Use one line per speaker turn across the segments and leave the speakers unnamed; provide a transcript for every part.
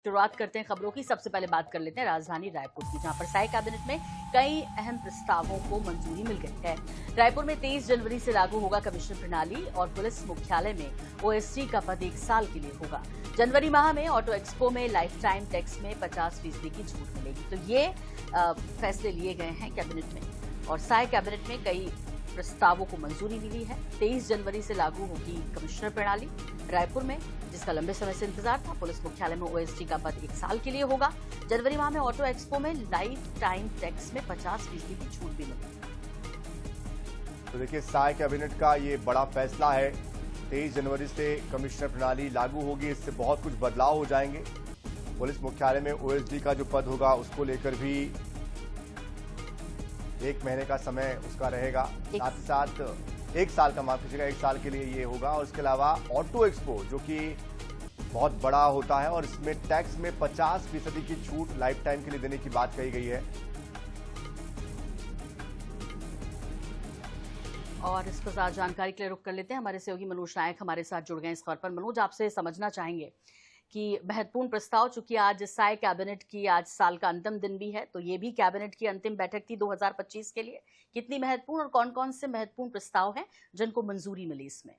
शुरुआत करते हैं खबरों की। सबसे पहले बात कर लेते हैं राजधानी रायपुर की, जहां पर साय कैबिनेट में कई अहम प्रस्तावों को मंजूरी मिल गई है। रायपुर में 23 जनवरी से लागू होगा कमिश्नर प्रणाली और पुलिस मुख्यालय में ओएसडी का पद 1 साल के लिए होगा। जनवरी माह में ऑटो एक्सपो में लाइफ टाइम टैक्स में 50% की छूट मिलेगी। तो ये फैसले लिए गए हैं कैबिनेट में और साय कैबिनेट में कई प्रस्तावों को मंजूरी मिली है। 23 जनवरी से लागू होगी कमिश्नर प्रणाली रायपुर में, जिसका लंबे समय से इंतजार था। पुलिस मुख्यालय में ओएसडी का पद 1 साल के लिए होगा। जनवरी माह में ऑटो एक्सपो में लाइफ टाइम टैक्स में 50% की छूट भी मिलेगी।
तो देखिए, साय कैबिनेट का ये बड़ा फैसला है। 23 जनवरी से कमिश्नर प्रणाली लागू होगी। इससे बहुत कुछ बदलाव हो जाएंगे। पुलिस मुख्यालय में ओएसडी का जो पद होगा उसको लेकर भी 1 महीने का समय उसका रहेगा। साथ ही साथ 1 साल का, माफ कीजिएगा, 1 साल के लिए ये होगा। और इसके अलावा ऑटो एक्सपो, जो कि बहुत बड़ा होता है, और इसमें टैक्स में 50% की छूट लाइफ टाइम के लिए देने की बात कही गई है।
और इस पर ज्यादा जानकारी के लिए रुक कर लेते हैं। हमारे सहयोगी मनोज नायक हमारे साथ जुड़ गए इस खबर पर। मनोज, आपसे समझना चाहेंगे कि महत्वपूर्ण प्रस्ताव, चूंकि आज साय कैबिनेट की आज साल का अंतिम दिन भी है, तो ये भी कैबिनेट की अंतिम बैठक थी 2025 के लिए। कितनी महत्वपूर्ण और कौन कौन से महत्वपूर्ण प्रस्ताव हैं जिनको मंजूरी मिली इसमें?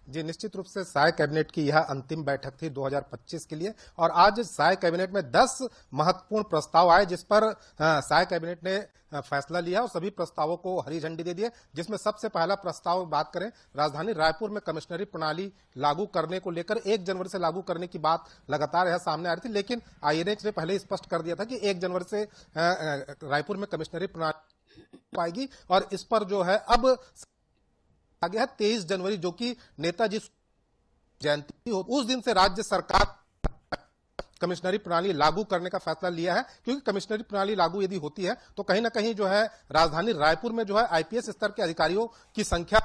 जी, निश्चित रूप से साय कैबिनेट की यह अंतिम बैठक थी 2025 के लिए और आज साय कैबिनेट में 10 महत्वपूर्ण प्रस्ताव आए, जिस पर साय कैबिनेट ने फैसला लिया और सभी प्रस्तावों को हरी झंडी दे दी है। जिसमें सबसे पहला प्रस्ताव बात करें, राजधानी रायपुर में कमिश्नरी प्रणाली लागू करने को लेकर 1 जनवरी से लागू करने की बात लगातार यह सामने आ रही थी, लेकिन आईएनएच ने पहले ही स्पष्ट कर दिया था कि 1 जनवरी से रायपुर में कमिश्नरी प्रणाली पाएगी। और इस पर जो है अब आ गया है 23 जनवरी, जो कि नेताजी जयंती हो, उस दिन से राज्य सरकार कमिश्नरी प्रणाली लागू करने का फैसला लिया है। क्योंकि कमिश्नरी प्रणाली लागू यदि होती है तो कहीं ना कहीं जो है राजधानी रायपुर में जो है आईपीएस स्तर के अधिकारियों की संख्या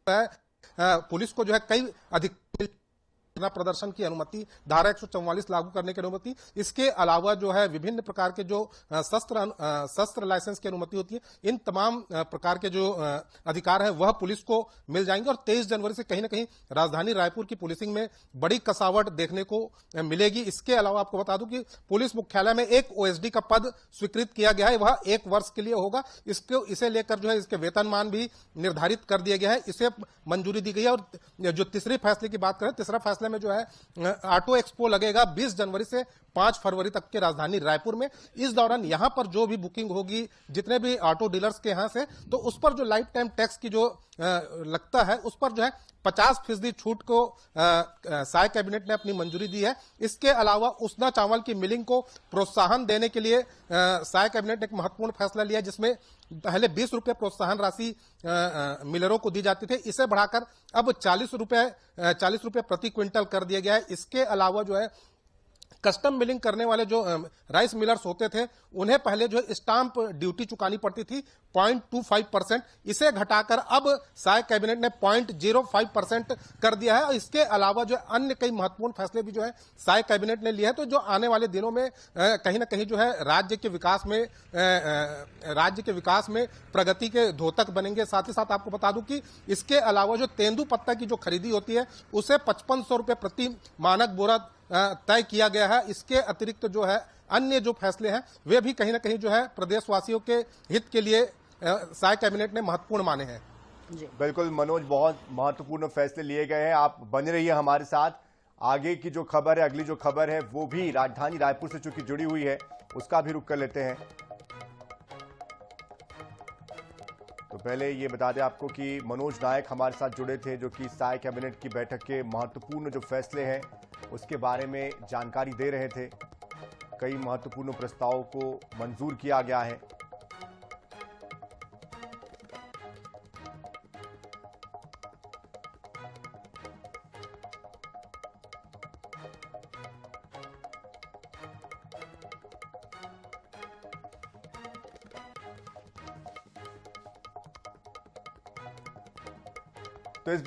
है, पुलिस को जो है कई अधिक प्रदर्शन की अनुमति, धारा 144 लागू करने की अनुमति, इसके अलावा जो है विभिन्न प्रकार के जो शस्त्र लाइसेंस की अनुमति होती है, इन तमाम प्रकार के जो अधिकार है वह पुलिस को मिल जाएंगे। और 23 जनवरी से कहीं ना कहीं राजधानी रायपुर की पुलिसिंग में बड़ी कसावट देखने को मिलेगी। इसके अलावा आपको बता दूं कि पुलिस मुख्यालय में एक ओएसडी का पद स्वीकृत किया गया है, वह 1 वर्ष के लिए होगा। इसे लेकर जो है इसके वेतनमान भी निर्धारित कर दिया गया है, इसे मंजूरी दी गई है। और जो तीसरे फैसले की बात करें, तीसरा फैसले में जो है ऑटो एक्सपो लगेगा 20 जनवरी से 5 फरवरी तक के राजधानी रायपुर में। इस दौरान यहां पर जो भी बुकिंग होगी जितने भी ऑटो डीलर्स के यहां से, तो उस पर जो लाइफ टाइम टैक्स की जो लगता है उस पर जो है 50% छूट को साय कैबिनेट ने अपनी मंजूरी दी है। इसके अलावा उसना चावल की मिलिंग को प्रोत्साहन देने के लिए साय कैबिनेट ने एक महत्वपूर्ण फैसला लिया, जिसमें पहले 20 रुपए प्रोत्साहन राशि मिलरों को दी जाती थी, इसे बढ़ाकर अब 40 रुपए प्रति क्विंटल कर दिया गया है। इसके अलावा जो है कस्टम मिलिंग करने वाले जो राइस मिलर्स होते थे, उन्हें पहले जो स्टाम्प ड्यूटी चुकानी पड़ती थी 0.25%, इसे घटाकर अब साय कैबिनेट ने 0.05% कर दिया है। और इसके अलावा जो अन्य कई महत्वपूर्ण फैसले भी जो है साय कैबिनेट ने लिए हैं, तो जो आने वाले दिनों में कहीं ना कहीं जो है राज्य के विकास में प्रगति के द्योतक बनेंगे। साथ ही साथ आपको बता दूं कि इसके अलावा जो तेंदुपत्ता की जो खरीदी होती है उसे 5500 रुपए प्रति मानक बोरा तय किया गया है। इसके अतिरिक्त जो है अन्य जो फैसले हैं वे भी कहीं ना कहीं जो है प्रदेशवासियों के हित के लिए साय कैबिनेट ने महत्वपूर्ण माने हैं।
बिल्कुल मनोज, बहुत महत्वपूर्ण फैसले लिए गए हैं। आप बने रहिए हमारे साथ। आगे की जो खबर है, अगली जो खबर है, वो भी राजधानी रायपुर से चूंकि जुड़ी हुई है, उसका भी रुख कर लेते हैं। तो पहले ये बता दें आपको कि मनोज नायक हमारे साथ जुड़े थे, जो कि साय कैबिनेट की बैठक के महत्वपूर्ण जो फैसले हैं उसके बारे में जानकारी दे रहे थे। कई महत्वपूर्ण प्रस्तावों को मंजूर किया गया है। तो इस